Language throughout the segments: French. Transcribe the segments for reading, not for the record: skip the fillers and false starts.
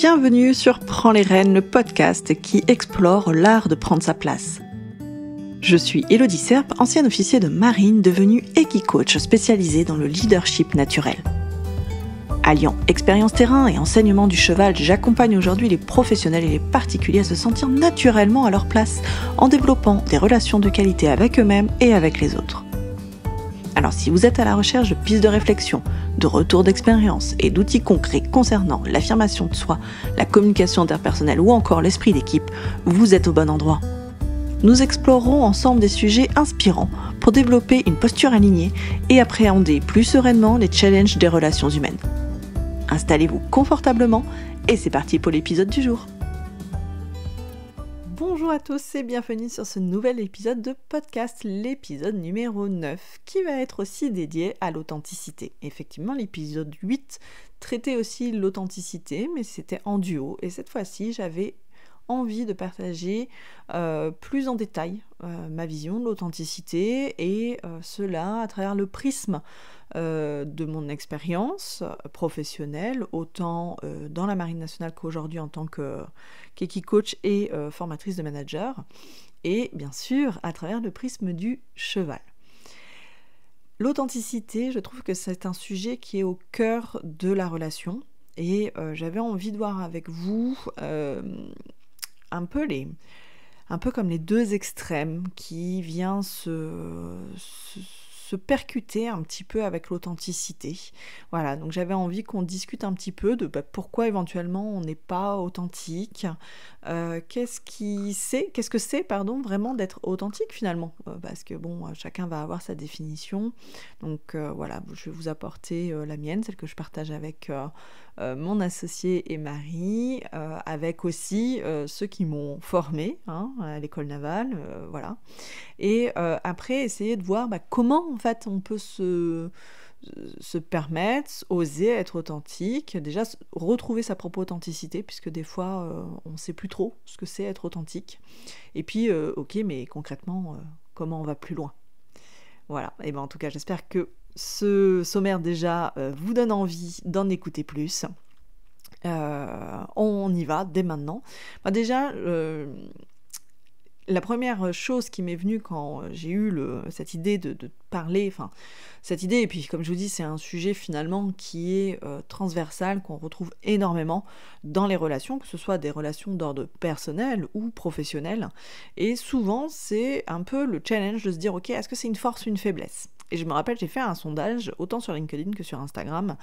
Bienvenue sur Prends les rênes, le podcast qui explore l'art de prendre sa place. Je suis Élodie Serp, ancienne officier de marine devenue équicoach spécialisée dans le leadership naturel. Alliant expérience terrain et enseignement du cheval, j'accompagne aujourd'hui les professionnels et les particuliers à se sentir naturellement à leur place en développant des relations de qualité avec eux-mêmes et avec les autres. Alors si vous êtes à la recherche de pistes de réflexion, de retours d'expérience et d'outils concrets concernant l'affirmation de soi, la communication interpersonnelle ou encore l'esprit d'équipe, vous êtes au bon endroit. Nous explorerons ensemble des sujets inspirants pour développer une posture alignée et appréhender plus sereinement les challenges des relations humaines. Installez-vous confortablement et c'est parti pour l'épisode du jour. Bonjour à tous et bienvenue sur ce nouvel épisode de podcast, l'épisode numéro 9, qui va être aussi dédié à l'authenticité. Effectivement, l'épisode 8 traitait aussi l'authenticité, mais c'était en duo. Et cette fois-ci, j'avais envie de partager plus en détail ma vision de l'authenticité et cela à travers le prisme de mon expérience professionnelle, autant dans la Marine nationale qu'aujourd'hui en tant qu'équicoach et formatrice de manager, et bien sûr à travers le prisme du cheval. L'authenticité, je trouve que c'est un sujet qui est au cœur de la relation, et j'avais envie de voir avec vous un peu comme les deux extrêmes qui viennent se percuter un petit peu avec l'authenticité. Voilà, donc j'avais envie qu'on discute un petit peu de pourquoi éventuellement on n'est pas authentique, qu'est-ce que c'est vraiment d'être authentique finalement, parce que chacun va avoir sa définition, donc voilà, je vais vous apporter la mienne, celle que je partage avec mon associé et Marie, avec aussi ceux qui m'ont formée à l'école navale, voilà. Et après, essayer de voir comment en fait on peut se permettre, oser être authentique, déjà retrouver sa propre authenticité, puisque des fois on ne sait plus trop ce que c'est être authentique. Et puis, ok, mais concrètement, comment on va plus loin ? Voilà, et en tout cas, j'espère que ce sommaire déjà vous donne envie d'en écouter plus. On y va dès maintenant. Déjà, la première chose qui m'est venue quand j'ai eu cette idée de parler, cette idée, et puis comme je vous dis, c'est un sujet finalement qui est transversal, qu'on retrouve énormément dans les relations, que ce soit des relations d'ordre personnel ou professionnel, et souvent c'est un peu le challenge de se dire, ok, est-ce que c'est une force ou une faiblesse ? Et je me rappelle, j'ai fait un sondage, autant sur LinkedIn que sur Instagram,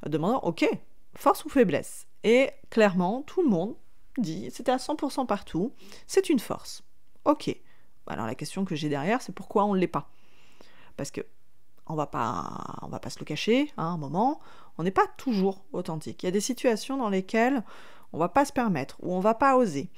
demandant, ok, force ou faiblesse ? Et clairement, tout le monde dit, c'était à 100% partout, c'est une force. Ok, alors la question que j'ai derrière, c'est pourquoi on ne l'est pas ? Parce que on va pas se le cacher, à un moment, on n'est pas toujours authentique. Il y a des situations dans lesquelles on va pas se permettre, ou on va pas oser.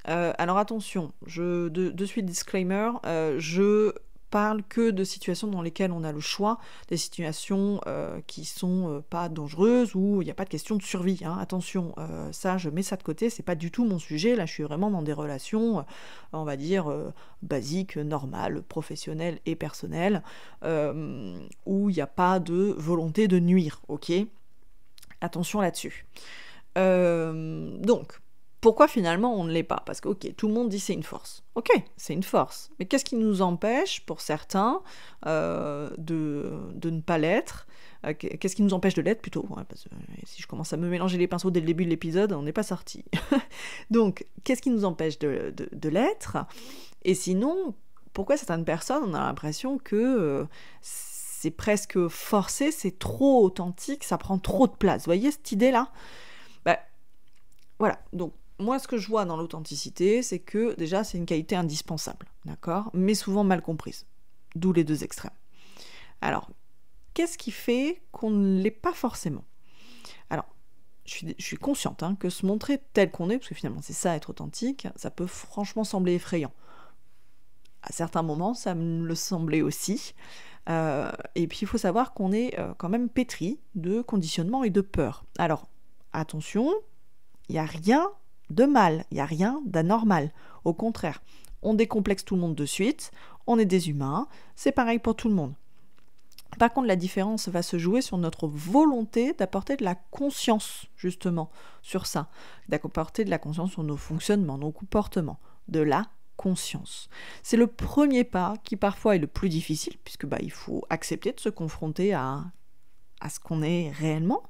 Alors attention, de suite disclaimer, je parle que de situations dans lesquelles on a le choix, des situations qui sont pas dangereuses, où il n'y a pas de question de survie. Attention, ça, je mets ça de côté, c'est pas du tout mon sujet. Là, je suis vraiment dans des relations, on va dire, basiques, normales, professionnelles et personnelles, où il n'y a pas de volonté de nuire, ok ? Attention là-dessus. Donc, pourquoi finalement on ne l'est pas ? Parce que, ok, tout le monde dit c'est une force. Ok, c'est une force. Mais qu'est-ce qui nous empêche, pour certains, de ne pas l'être ? Qu'est-ce qui nous empêche de l'être, plutôt ? Parce que si je commence à me mélanger les pinceaux dès le début de l'épisode, on n'est pas sorti. Donc, qu'est-ce qui nous empêche de l'être ? Et sinon, pourquoi certaines personnes, on a l'impression que c'est presque forcé, c'est trop authentique, ça prend trop de place. Vous voyez cette idée-là ? Voilà, donc moi ce que je vois dans l'authenticité, c'est que déjà c'est une qualité indispensable, d'accord ? Mais souvent mal comprise, d'où les deux extrêmes. Alors, qu'est-ce qui fait qu'on ne l'est pas forcément ? Alors, je suis consciente que se montrer tel qu'on est, parce que finalement c'est ça être authentique, ça peut franchement sembler effrayant. À certains moments, ça me le semblait aussi. Et puis il faut savoir qu'on est quand même pétri de conditionnement et de peur. Alors, attention, il n'y a rien de mal, il n'y a rien d'anormal. Au contraire, on décomplexe tout le monde de suite, on est des humains, c'est pareil pour tout le monde. Par contre, la différence va se jouer sur notre volonté d'apporter de la conscience, justement, sur ça. D'apporter de la conscience sur nos fonctionnements, nos comportements. De la conscience. C'est le premier pas qui parfois est le plus difficile, puisque il faut accepter de se confronter à ce qu'on est réellement.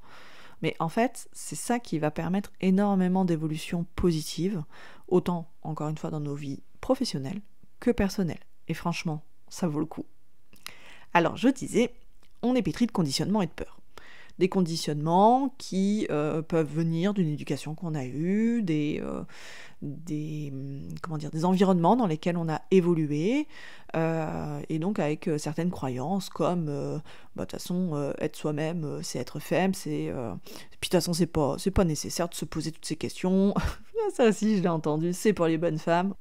Mais en fait, c'est ça qui va permettre énormément d'évolutions positives, autant, encore une fois, dans nos vies professionnelles que personnelles. Et franchement, ça vaut le coup. Alors, je disais, on est pétri de conditionnements et de peurs. Des conditionnements qui peuvent venir d'une éducation qu'on a eue, des environnements dans lesquels on a évolué, et donc avec certaines croyances comme de toute façon, être soi-même, c'est être faible, puis de toute façon, c'est pas nécessaire de se poser toutes ces questions. Ça aussi, je l'ai entendu, c'est pour les bonnes femmes.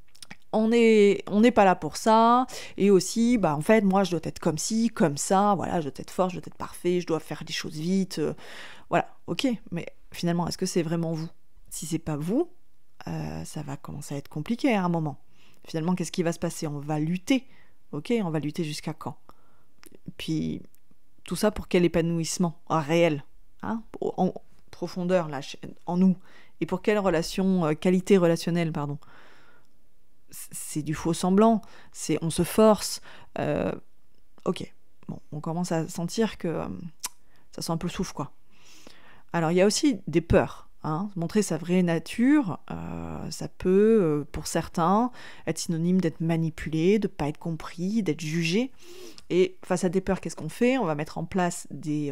On n'est pas là pour ça, et aussi, en fait, moi, je dois être comme ci, comme ça, voilà, je dois être fort, je dois être parfait, je dois faire les choses vite, voilà, ok, mais finalement, est-ce que c'est vraiment vous? Si c'est pas vous, ça va commencer à être compliqué à un moment. Finalement, qu'est-ce qui va se passer? On va lutter, ok, on va lutter jusqu'à quand? Puis, tout ça pour quel épanouissement réel, hein, en profondeur, là, en nous, et pour quelle qualité relationnelle, pardon. C'est du faux semblant, on se force. Ok, bon, on commence à sentir que ça sent un peu souffle, quoi. Alors, il y a aussi des peurs. Montrer sa vraie nature, ça peut, pour certains, être synonyme d'être manipulé, de ne pas être compris, d'être jugé. Et face à des peurs, qu'est-ce qu'on fait? On va mettre en place des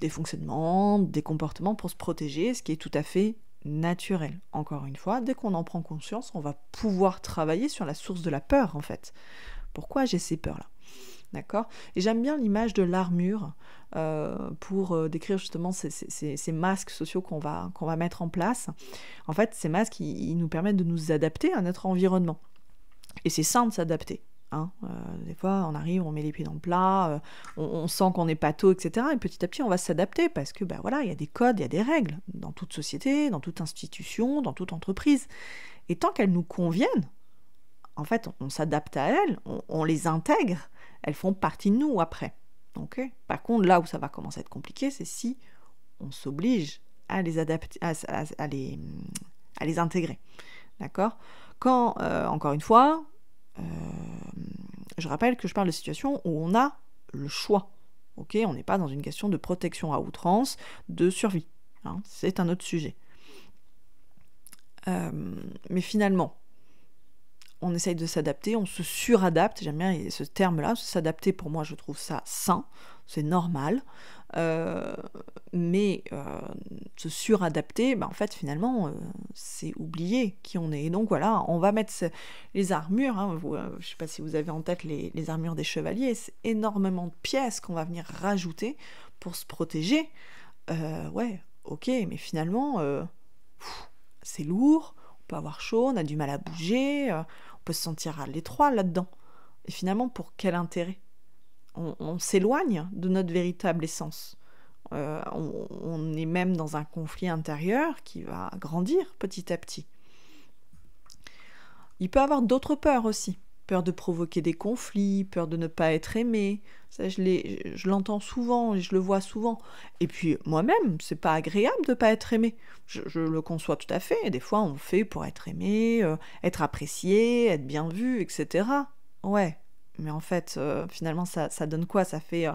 fonctionnements, des comportements pour se protéger, ce qui est tout à fait naturel. Encore une fois, dès qu'on en prend conscience, on va pouvoir travailler sur la source de la peur, en fait. Pourquoi j'ai ces peurs-là? D'accord? Et j'aime bien l'image de l'armure pour décrire justement ces masques sociaux qu'on va mettre en place. En fait, ces masques, ils nous permettent de nous adapter à notre environnement. Et c'est sain de s'adapter. Des fois, on arrive, on met les pieds dans le plat, on sent qu'on est pâteau, etc. Et petit à petit, on va s'adapter parce que, voilà, il y a des codes, il y a des règles dans toute société, dans toute institution, dans toute entreprise. Et tant qu'elles nous conviennent, en fait, on s'adapte à elles, on les intègre, elles font partie de nous après. Okay. Par contre, là où ça va commencer à être compliqué, c'est si on s'oblige à les adapter, à les intégrer. D'accord? Quand, encore une fois, je rappelle que je parle de situations où on a le choix. Ok, on n'est pas dans une question de protection à outrance, de survie. C'est un autre sujet. Mais finalement, on essaye de s'adapter, on se suradapte, j'aime bien ce terme-là, s'adapter, pour moi, je trouve ça sain, c'est normal, mais se suradapter, en fait, finalement, c'est oublier qui on est. Et donc, voilà, on va mettre les armures, je ne sais pas si vous avez en tête les armures des chevaliers, c'est énormément de pièces qu'on va venir rajouter pour se protéger. Ouais, ok, mais finalement, c'est lourd, on peut avoir chaud, on a du mal à bouger, on peut se sentir à l'étroit là-dedans. Et finalement, pour quel intérêt? On s'éloigne de notre véritable essence. On est même dans un conflit intérieur qui va grandir petit à petit. Il peut y avoir d'autres peurs aussi. Peur de provoquer des conflits, peur de ne pas être aimé. Ça, je l'entends souvent et je le vois souvent. Et puis moi-même, c'est pas agréable de ne pas être aimé. Je le conçois tout à fait. Et des fois, on fait pour être aimé, être apprécié, être bien vu, etc. Ouais, mais en fait, finalement, ça donne quoi? Ça fait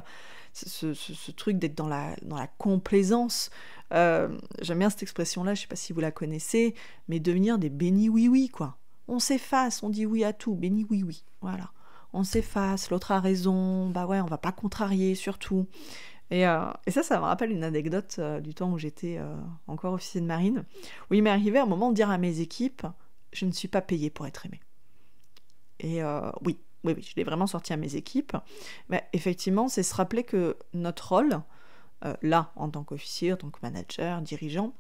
ce truc d'être dans la complaisance. J'aime bien cette expression-là, je sais pas si vous la connaissez, mais devenir des bénis oui-oui, quoi. On s'efface, on dit oui à tout, béni oui, voilà. On s'efface, l'autre a raison, ouais, on va pas contrarier, surtout. Et ça me rappelle une anecdote du temps où j'étais encore officier de marine, où il m'est arrivé un moment de dire à mes équipes, je ne suis pas payée pour être aimée. Et oui, je l'ai vraiment sorti à mes équipes. Mais effectivement, c'est se rappeler que notre rôle, là, en tant qu'officier, en tant que manager, dirigeant,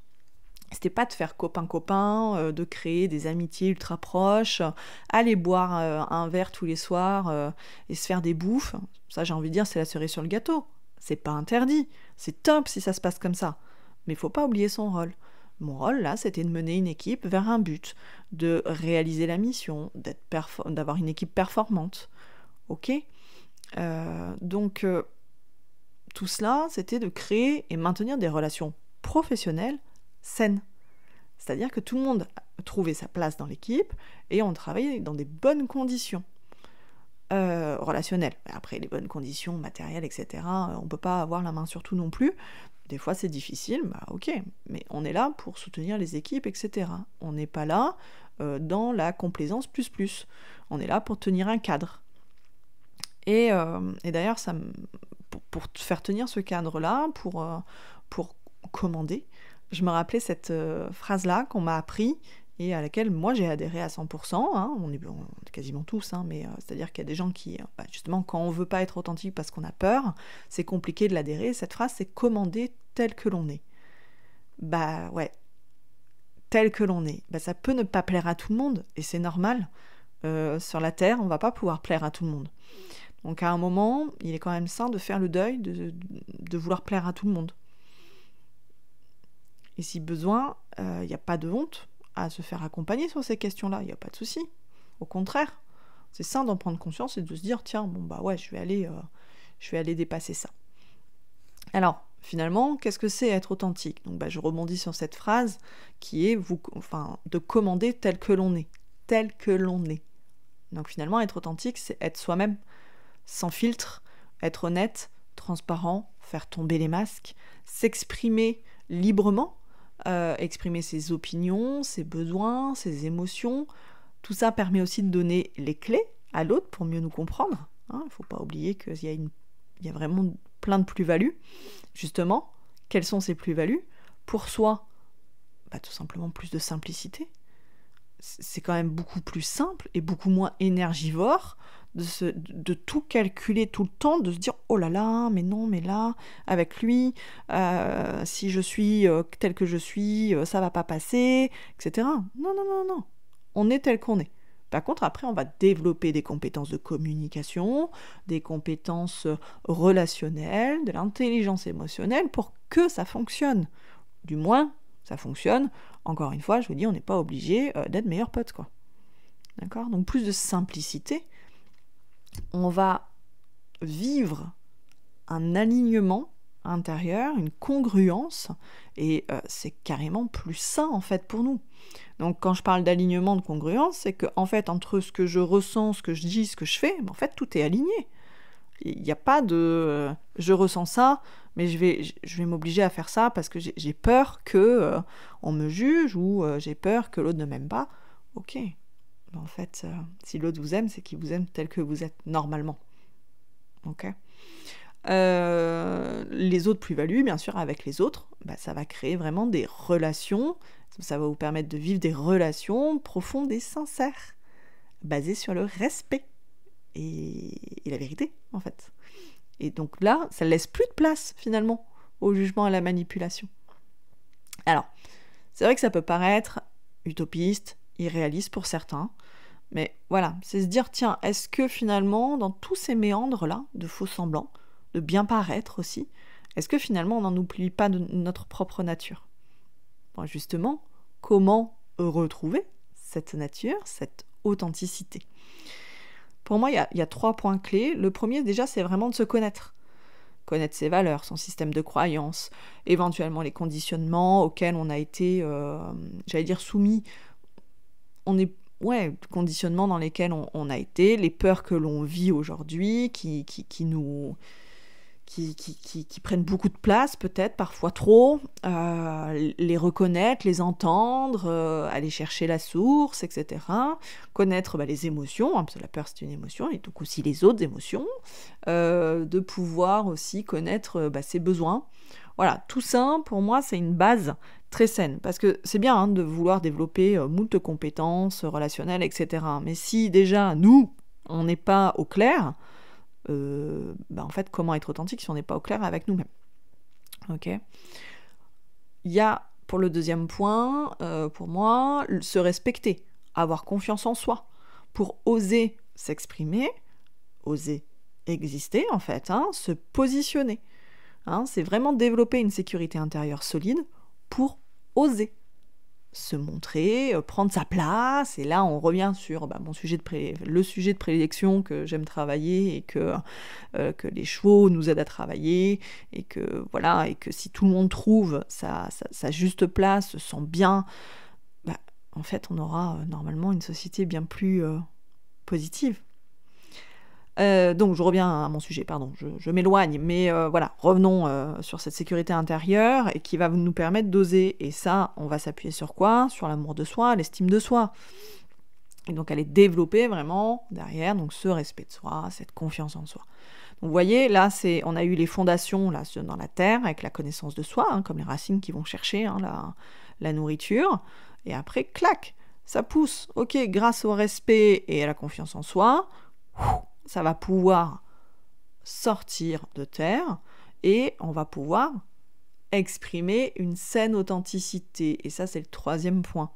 c'était pas de faire copain-copain, de créer des amitiés ultra proches, aller boire un verre tous les soirs et se faire des bouffes. Ça, j'ai envie de dire, c'est la cerise sur le gâteau. C'est pas interdit. C'est top si ça se passe comme ça. Mais il faut pas oublier son rôle. Mon rôle, là, c'était de mener une équipe vers un but, de réaliser la mission, d'avoir une équipe performante. Ok ? Donc, tout cela, c'était de créer et maintenir des relations professionnelles saines. C'est-à-dire que tout le monde trouvait sa place dans l'équipe et on travaillait dans des bonnes conditions relationnelles. Après, les bonnes conditions matérielles, etc., on ne peut pas avoir la main sur tout non plus. Des fois, c'est difficile, bah ok, mais on est là pour soutenir les équipes, etc. On n'est pas là dans la complaisance plus. On est là pour tenir un cadre. Et d'ailleurs, pour faire tenir ce cadre-là, pour commander, je me rappelais cette phrase-là qu'on m'a appris et à laquelle moi j'ai adhéré à 100%, hein, on est quasiment tous, hein, mais c'est-à-dire qu'il y a des gens qui, justement, quand on veut pas être authentique parce qu'on a peur, c'est compliqué de l'adhérer. Cette phrase, c'est commander tel que l'on est. Bah ouais, tel que l'on est. Bah, ça peut ne pas plaire à tout le monde, et c'est normal. Sur la Terre, on va pas pouvoir plaire à tout le monde. Donc à un moment, il est quand même sain de faire le deuil de vouloir plaire à tout le monde. Et si besoin, il n'y a pas de honte à se faire accompagner sur ces questions-là, il n'y a pas de souci. Au contraire, c'est sain d'en prendre conscience et de se dire, tiens, bon bah ouais, je vais aller dépasser ça. Alors, finalement, qu'est-ce que c'est être authentique? Donc je rebondis sur cette phrase qui est de commander tel que l'on est. Tel que l'on est. Donc finalement, être authentique, c'est être soi-même, sans filtre, être honnête, transparent, faire tomber les masques, s'exprimer librement, exprimer ses opinions, ses besoins, ses émotions. Tout ça permet aussi de donner les clés à l'autre pour mieux nous comprendre. Il ne faut pas oublier qu'il y a vraiment plein de plus-values. Justement, quelles sont ces plus-values? Pour soi, tout simplement plus de simplicité. C'est quand même beaucoup plus simple et beaucoup moins énergivore de tout calculer tout le temps, de se dire oh là là, mais non, mais là, avec lui, si je suis tel que je suis, ça va pas passer, etc. Non. On est tel qu'on est. Par contre, après, on va développer des compétences de communication, des compétences relationnelles, de l'intelligence émotionnelle pour que ça fonctionne. Du moins, ça fonctionne. Encore une fois, je vous dis, on n'est pas obligé d'être meilleurs potes, quoi. D'accord? Donc, plus de simplicité. On va vivre un alignement intérieur, une congruence, et c'est carrément plus sain, en fait, pour nous. Donc, quand je parle d'alignement, de congruence, c'est que, en fait, entre ce que je ressens, ce que je dis, ce que je fais, en fait, tout est aligné. Il n'y a pas de je ressens ça, mais je vais m'obliger à faire ça parce que j'ai peur que on me juge ou j'ai peur que l'autre ne m'aime pas. Ok. Mais en fait, si l'autre vous aime, c'est qu'il vous aime tel que vous êtes normalement. Ok. Les autres plus-values, bien sûr, avec les autres, ça va créer vraiment des relations. Ça va vous permettre de vivre des relations profondes et sincères, basées sur le respect. Et la vérité, en fait. Et donc là, ça ne laisse plus de place, finalement, au jugement et à la manipulation. Alors, c'est vrai que ça peut paraître utopiste, irréaliste pour certains, mais voilà, c'est se dire, tiens, est-ce que finalement, dans tous ces méandres-là, de faux semblants, de bien paraître aussi, est-ce que finalement, on n'en oublie pas de notre propre nature? Bon, justement, comment retrouver cette nature, cette authenticité? Pour moi, il y a 3 points clés. Le premier, déjà, c'est vraiment de se connaître. Connaître ses valeurs, son système de croyances, éventuellement les conditionnements auxquels on a été, soumis. Conditionnements dans lesquels on a été, les peurs que l'on vit aujourd'hui, qui prennent beaucoup de place, peut-être, parfois trop, les reconnaître, les entendre, aller chercher la source, etc. Connaître les émotions, parce que la peur c'est une émotion, et donc aussi les autres émotions, de pouvoir aussi connaître ses besoins. Voilà, tout ça, pour moi, c'est une base très saine, parce que c'est bien de vouloir développer moult compétences relationnelles, etc. Mais si déjà, nous, on n'est pas au clair, en fait, comment être authentique si on n'est pas au clair avec nous-mêmes? Ok. Il y a, pour le deuxième point, pour moi, se respecter, avoir confiance en soi, pour oser s'exprimer, oser exister, en fait, se positionner. C'est vraiment développer une sécurité intérieure solide pour oser. se montrer, prendre sa place, et là on revient sur le sujet de prédilection que j'aime travailler et que les chevaux nous aident à travailler, et que voilà, et que si tout le monde trouve sa juste place, se sent bien, en fait on aura normalement une société bien plus positive. Donc je reviens à mon sujet, pardon, je m'éloigne, mais voilà, revenons sur cette sécurité intérieure et qui va nous permettre d'oser. Et ça, on va s'appuyer sur quoi? Sur l'amour de soi, l'estime de soi. Et donc elle est développée vraiment derrière, donc ce respect de soi, cette confiance en soi. Donc vous voyez, là, on a eu les fondations là, dans la terre, avec la connaissance de soi, comme les racines qui vont chercher la nourriture. Et après, clac, ça pousse. Ok, grâce au respect et à la confiance en soi, ça va pouvoir sortir de terre et on va pouvoir exprimer une saine authenticité. Et ça, c'est le 3e point.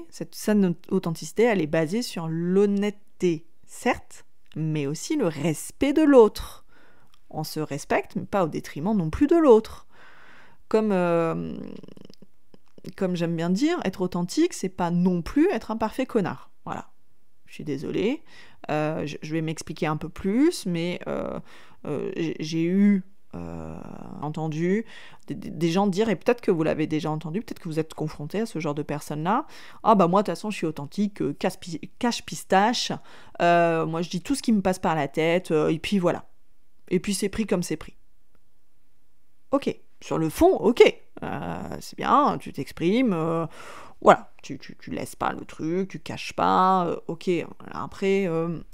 Cette saine authenticité, elle est basée sur l'honnêteté, certes, mais aussi le respect de l'autre. On se respecte, mais pas au détriment non plus de l'autre. Comme j'aime bien dire, être authentique, c'est pas non plus être un parfait connard. Voilà. Je suis désolée, je vais m'expliquer un peu plus, mais j'ai entendu des gens dire, et peut-être que vous l'avez déjà entendu, peut-être que vous êtes confronté à ce genre de personnes-là. Ah bah moi de toute façon je suis authentique, cache pistache, moi je dis tout ce qui me passe par la tête, et puis voilà. Et puis c'est pris comme c'est pris. Ok, sur le fond, ok, c'est bien, tu t'exprimes, voilà, tu laisses pas le truc, tu caches pas, ok. Après,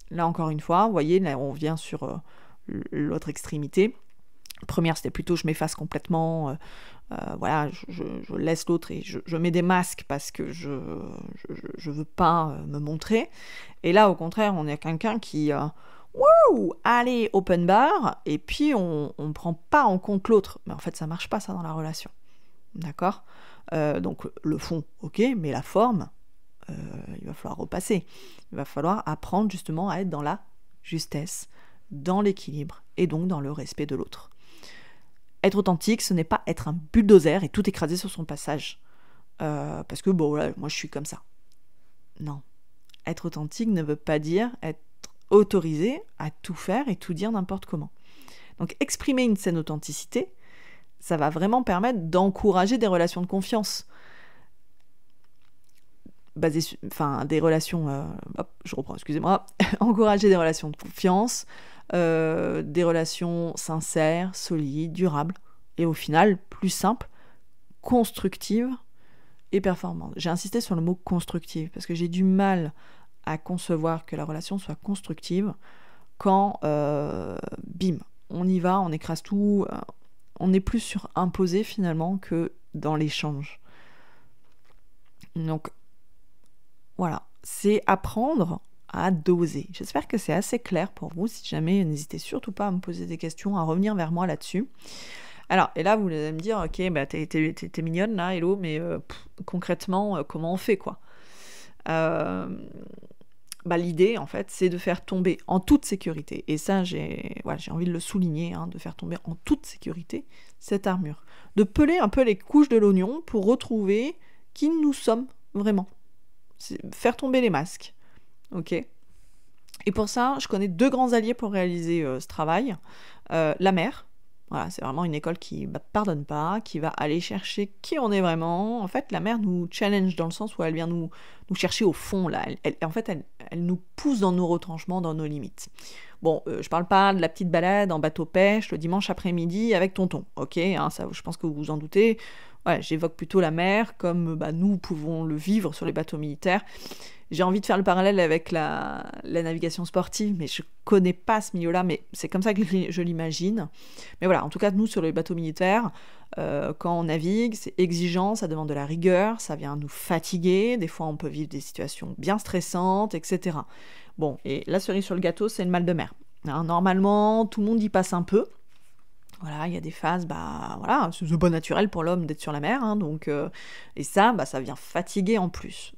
là encore une fois, vous voyez, là on vient sur l'autre extrémité. Première, c'était plutôt je m'efface complètement, voilà, je laisse l'autre et je mets des masques parce que je veux pas me montrer. Et là, au contraire, on est quelqu'un qui... Wouh, allez, open bar, et puis on prend pas en compte l'autre. Mais en fait, ça marche pas, ça, dans la relation. D'accord ? Donc, le fond, ok, mais la forme, il va falloir repasser. Il va falloir apprendre justement à être dans la justesse, dans l'équilibre, et donc dans le respect de l'autre. Être authentique, ce n'est pas être un bulldozer et tout écraser sur son passage. Parce que, bon, voilà, moi je suis comme ça. Non. Être authentique ne veut pas dire être autorisé à tout faire et tout dire n'importe comment. Donc exprimer une saine authenticité, ça va vraiment permettre d'encourager des relations de confiance. Des relations... je reprends, excusez-moi. Encourager des relations de confiance, des relations sincères, solides, durables, et au final, plus simples, constructives et performantes. J'ai insisté sur le mot constructive, parce que j'ai du mal à concevoir que la relation soit constructive quand, bim, on y va, on écrase tout, on est plus sur imposer finalement que dans l'échange. Donc, voilà, c'est apprendre à doser. J'espère que c'est assez clair pour vous. Si jamais, n'hésitez surtout pas à me poser des questions, à revenir vers moi là-dessus. Alors, et là, vous allez me dire, ok, bah, t'es mignonne là, Hello, mais concrètement, comment on fait, quoi? L'idée, en fait, c'est de faire tomber en toute sécurité, et ça, j'ai envie de le souligner, de faire tomber en toute sécurité cette armure. De peler un peu les couches de l'oignon pour retrouver qui nous sommes vraiment. C'est faire tomber les masques. Ok ? Et pour ça, je connais 2 grands alliés pour réaliser ce travail. La mère. Voilà, c'est vraiment une école qui pardonne pas, qui va aller chercher qui on est vraiment. En fait, la mère nous challenge dans le sens où elle vient nous chercher au fond, là. Elle nous pousse dans nos retranchements, dans nos limites. Bon, je parle pas de la petite balade en bateau-pêche le dimanche après-midi avec tonton, ok, ça, je pense que vous vous en doutez. Ouais, j'évoque plutôt la mer comme nous pouvons le vivre sur les bateaux militaires. J'ai envie de faire le parallèle avec la navigation sportive, mais je connais pas ce milieu-là, mais c'est comme ça que je l'imagine. Mais voilà, en tout cas, nous, sur les bateaux militaires, quand on navigue, c'est exigeant, ça demande de la rigueur, ça vient nous fatiguer, des fois on peut vivre des situations bien stressantes, etc. Bon, et la cerise sur le gâteau, c'est le mal de mer. Normalement, tout le monde y passe un peu. Voilà, il y a des phases, voilà, c'est pas naturel pour l'homme d'être sur la mer, donc, et ça, ça vient fatiguer en plus.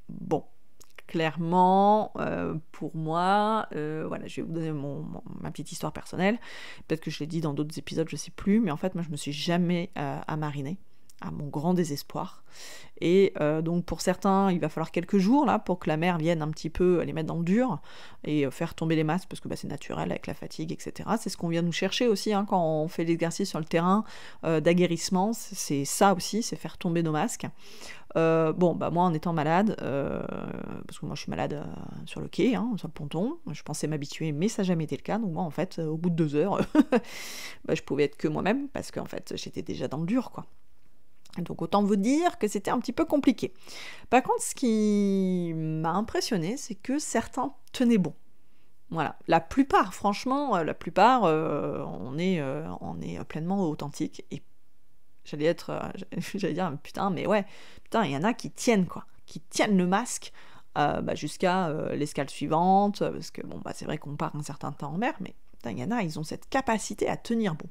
Bon, clairement, pour moi, voilà, je vais vous donner ma petite histoire personnelle. Peut-être que je l'ai dit dans d'autres épisodes, je sais plus, mais en fait, moi, je me suis jamais amarrinée. à mon grand désespoir. Et donc pour certains, il va falloir quelques jours là pour que la mère vienne un petit peu les mettre dans le dur et faire tomber les masques parce que c'est naturel avec la fatigue, etc. C'est ce qu'on vient nous chercher aussi quand on fait l'exercice sur le terrain d'aguerrissement. C'est ça aussi, c'est faire tomber nos masques. Moi en étant malade, parce que moi je suis malade sur le quai, sur le ponton, je pensais m'habituer, mais ça n'a jamais été le cas. Donc moi en fait, au bout de 2 heures, je pouvais être que moi-même parce qu'en fait j'étais déjà dans le dur, quoi. Donc autant vous dire que c'était un petit peu compliqué. Par contre, ce qui m'a impressionné, c'est que certains tenaient bon. Voilà, la plupart, franchement, on est pleinement authentique. Et j'allais dire, putain, mais ouais, putain, il y en a qui tiennent, quoi, qui tiennent le masque jusqu'à l'escale suivante, parce que c'est vrai qu'on part un certain temps en mer, mais putain, il y en a, ils ont cette capacité à tenir bon.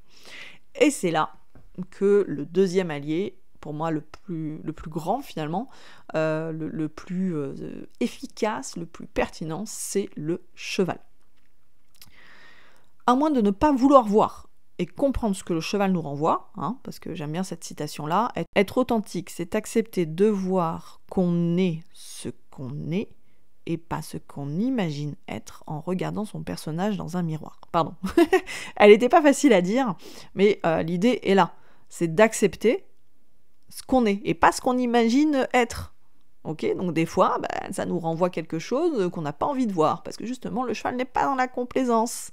Et c'est là que le deuxième allié, pour moi le plus grand finalement, le plus efficace, le plus pertinent, c'est le cheval. À moins de ne pas vouloir voir et comprendre ce que le cheval nous renvoie, parce que j'aime bien cette citation-là, être authentique, c'est accepter de voir qu'on est ce qu'on est et pas ce qu'on imagine être en regardant son personnage dans un miroir. Pardon, elle n'était pas facile à dire, mais l'idée est là, c'est d'accepter ce qu'on est et pas ce qu'on imagine être. Ok, donc des fois, ça nous renvoie quelque chose qu'on n'a pas envie de voir, parce que justement, le cheval n'est pas dans la complaisance.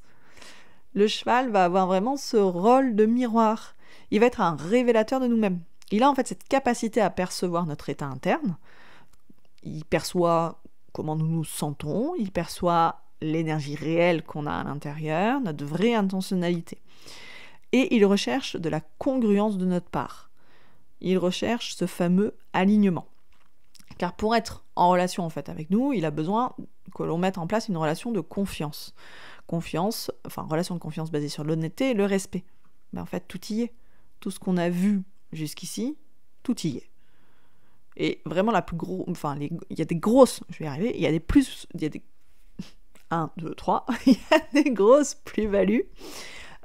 Le cheval va avoir vraiment ce rôle de miroir. Il va être un révélateur de nous-mêmes. Il a en fait cette capacité à percevoir notre état interne. Il perçoit comment nous nous sentons, il perçoit l'énergie réelle qu'on a à l'intérieur, notre vraie intentionnalité. Et il recherche de la congruence de notre part. Il recherche ce fameux alignement. Car pour être en relation en fait avec nous, il a besoin que l'on mette en place une relation de confiance. Relation de confiance basée sur l'honnêteté et le respect. Mais en fait, tout y est. Tout ce qu'on a vu jusqu'ici, tout y est. Et vraiment la plus grosse... il y a des grosses... Je vais y arriver. Il y a des 1, 2, 3. Il y a des grosses plus-values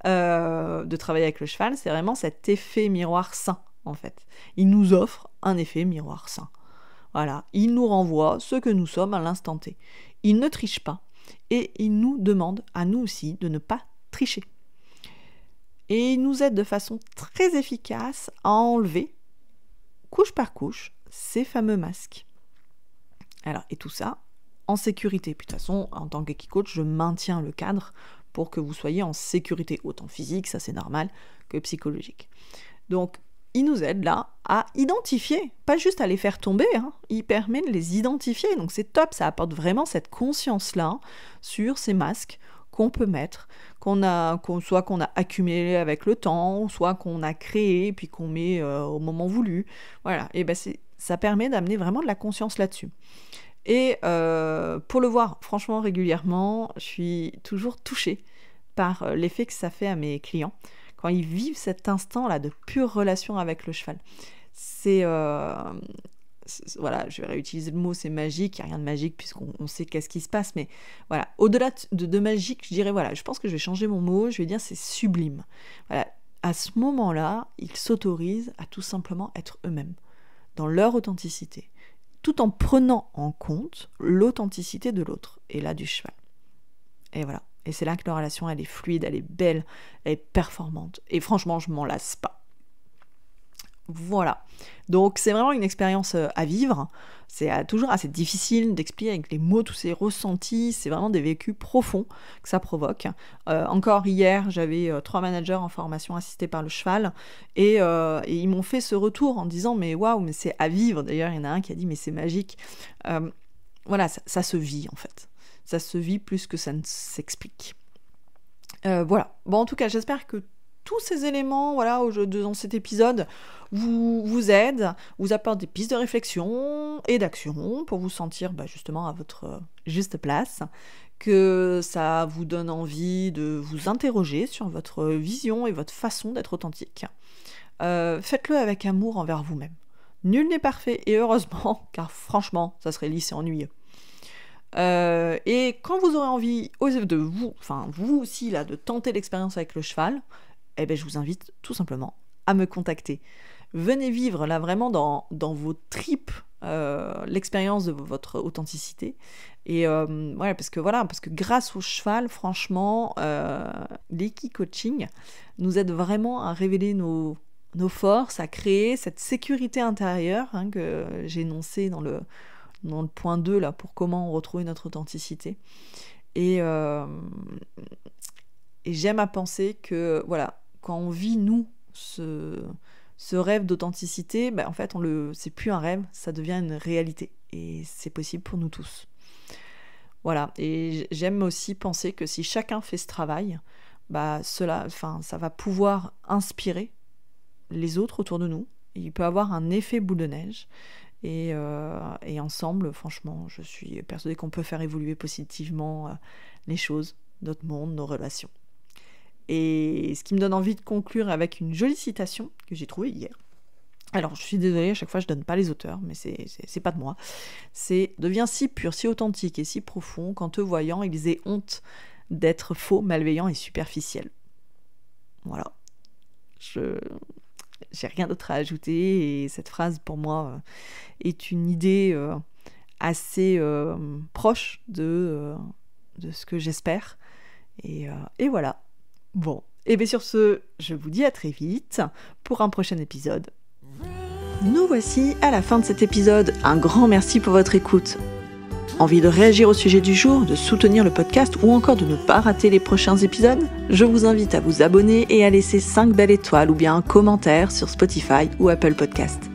de travailler avec le cheval. C'est vraiment cet effet miroir sain. En fait, il nous offre un effet miroir sain. Voilà, il nous renvoie ce que nous sommes à l'instant T. Il ne triche pas et il nous demande à nous aussi de ne pas tricher. Et il nous aide de façon très efficace à enlever, couche par couche, ces fameux masques. Alors, et tout ça en sécurité. Puis de toute façon, en tant qu'équicoach, je maintiens le cadre pour que vous soyez en sécurité, autant physique, ça c'est normal, que psychologique. Donc, il nous aide là à identifier, pas juste à les faire tomber, il permet de les identifier, donc c'est top, ça apporte vraiment cette conscience-là sur ces masques qu'on peut mettre, soit qu'on a accumulé avec le temps, soit qu'on a créé puis qu'on met au moment voulu, voilà, et ça permet d'amener vraiment de la conscience là-dessus. Et pour le voir franchement régulièrement, je suis toujours touchée par l'effet que ça fait à mes clients, quand ils vivent cet instant-là de pure relation avec le cheval. Voilà, je vais réutiliser le mot, c'est magique, il n'y a rien de magique puisqu'on sait qu'est-ce qui se passe, mais voilà, au-delà de magique, je dirais, je pense que je vais changer mon mot, je vais dire c'est sublime. Voilà, à ce moment-là, ils s'autorisent à tout simplement être eux-mêmes, dans leur authenticité, tout en prenant en compte l'authenticité de l'autre, et là du cheval. Et voilà. Et c'est là que leur relation, elle est fluide, elle est belle, elle est performante. Et franchement, je m'en lasse pas. Voilà. Donc, c'est vraiment une expérience à vivre. C'est toujours assez difficile d'expliquer avec les mots tous ces ressentis. C'est vraiment des vécus profonds que ça provoque. Encore hier, j'avais 3 managers en formation assistée par le cheval. Et ils m'ont fait ce retour en disant « Mais waouh, mais c'est à vivre ». D'ailleurs, il y en a un qui a dit « Mais c'est magique ». Voilà, ça se vit en fait. Ça se vit plus que ça ne s'explique. Voilà. Bon, en tout cas, j'espère que tous ces éléments, dans cet épisode, vous aident, vous apportent des pistes de réflexion et d'action pour vous sentir justement à votre juste place, que ça vous donne envie de vous interroger sur votre vision et votre façon d'être authentique. Faites-le avec amour envers vous-même. Nul n'est parfait, et heureusement, car franchement, ça serait lisse et ennuyeux. Et quand vous aurez envie de vous aussi là, de tenter l'expérience avec le cheval, je vous invite tout simplement à me contacter. venez vivre là vraiment dans vos tripes l'expérience de votre authenticité. Et ouais, parce que grâce au cheval, franchement, l'Eki-coaching nous aide vraiment à révéler nos forces, à créer cette sécurité intérieure que j'ai énoncée dans le point 2 là, pour comment retrouver notre authenticité. Et j'aime à penser que voilà, quand on vit nous ce rêve d'authenticité, en fait c'est plus un rêve, ça devient une réalité et c'est possible pour nous tous. Voilà, et j'aime aussi penser que si chacun fait ce travail, ça va pouvoir inspirer les autres autour de nous. Il peut avoir un effet boule de neige. Et ensemble, franchement, je suis persuadée qu'on peut faire évoluer positivement les choses, notre monde, nos relations. Et ce qui me donne envie de conclure avec une jolie citation que j'ai trouvée hier. Alors, je suis désolée, à chaque fois je donne pas les auteurs, mais c'est pas de moi. C'est « Deviens si pur, si authentique et si profond qu'en te voyant, ils aient honte d'être faux, malveillants et superficiels. » Voilà. J'ai rien d'autre à ajouter, et cette phrase, pour moi, est une idée assez proche de ce que j'espère. Et voilà. Bon. Et bien sur ce, je vous dis à très vite pour un prochain épisode. Nous voici à la fin de cet épisode. Un grand merci pour votre écoute. Envie de réagir au sujet du jour, de soutenir le podcast ou encore de ne pas rater les prochains épisodes? Je vous invite à vous abonner et à laisser 5 belles étoiles ou bien un commentaire sur Spotify ou Apple Podcast.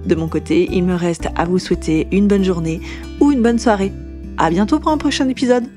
De mon côté, il me reste à vous souhaiter une bonne journée ou une bonne soirée. À bientôt pour un prochain épisode.